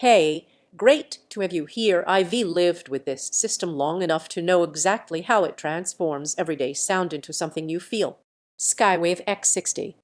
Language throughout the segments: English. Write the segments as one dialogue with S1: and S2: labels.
S1: Hey, great to have you here. I've lived with this system long enough to know exactly how it transforms everyday sound into something you feel. Skywave X60.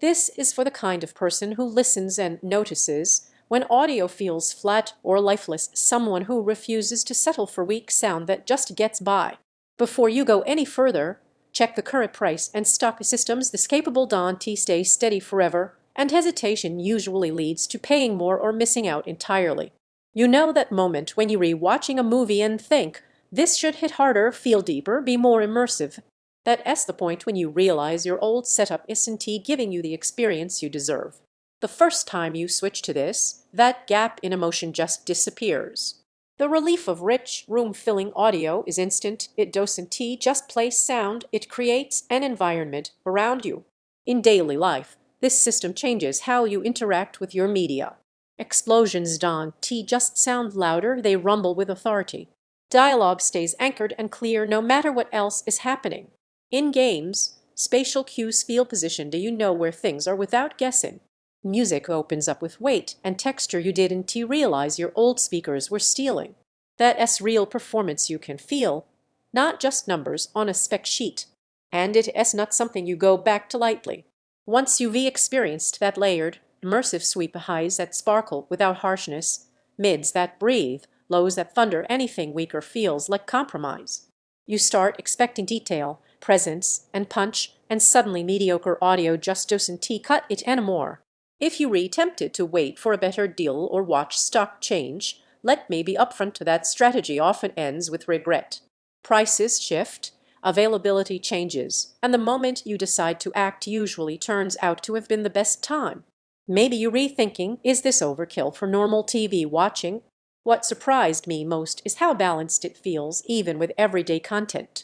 S1: This is for the kind of person who listens and notices when audio feels flat or lifeless, someone who refuses to settle for weak sound that just gets by. Before you go any further, check the current price and stock systems. This capable Dolby stays steady forever, and hesitation usually leads to paying more or missing out entirely. You know that moment when you're rewatching a movie and think, this should hit harder, feel deeper, be more immersive. That's the point when you realize your old setup isn't giving you the experience you deserve. The first time you switch to this, that gap in emotion just disappears. The relief of rich, room-filling audio is instant. It doesn't just play sound, it creates an environment around you. In daily life, this system changes how you interact with your media. Explosions don't just sound louder, they rumble with authority. Dialogue stays anchored and clear no matter what else is happening. In games, spatial cues feel positioned. You know where things are without guessing. Music opens up with weight and texture you didn't realize your old speakers were stealing. That's real performance you can feel, not just numbers on a spec sheet. And it's not something you go back to lightly. Once you've experienced that layered, immersive sweep, highs that sparkle without harshness, mids that breathe, lows that thunder, anything weaker feels like compromise. You start expecting detail, presence, and punch, and suddenly mediocre audio just doesn't cut it anymore. If you were tempted to wait for a better deal or watch stock change, let me be upfront. That strategy often ends with regret. Prices shift, availability changes, and the moment you decide to act usually turns out to have been the best time. Maybe you're rethinking, is this overkill for normal TV watching? What surprised me most is how balanced it feels, even with everyday content.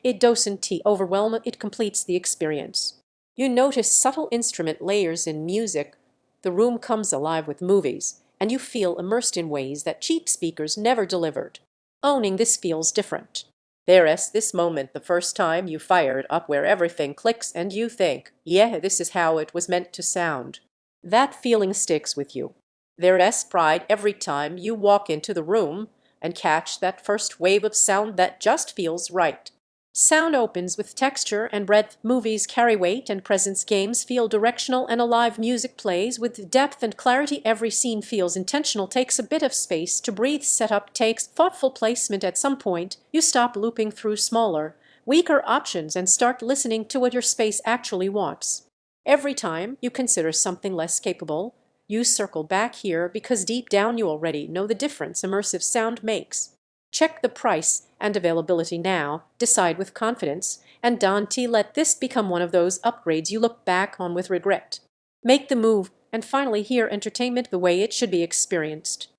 S1: It doesn't overwhelm, it completes the experience. You notice subtle instrument layers in music, the room comes alive with movies, and you feel immersed in ways that cheap speakers never delivered. Owning this feels different. There's this moment the first time you fire it up where everything clicks and you think, yeah, this is how it was meant to sound. That feeling sticks with you. There's pride every time you walk into the room and catch that first wave of sound that just feels right. Sound opens with texture and breadth. Movies carry weight and presence. Games feel directional and alive. Music plays with depth and clarity. Every scene feels intentional, takes a bit of space to breathe. Setup takes thoughtful placement. At some point, you stop looping through smaller, weaker options and start listening to what your space actually wants. Every time you consider something less capable, you circle back here because deep down you already know the difference immersive sound makes. Check the price and availability now, decide with confidence, and don't let this become one of those upgrades you look back on with regret. Make the move and finally hear entertainment the way it should be experienced.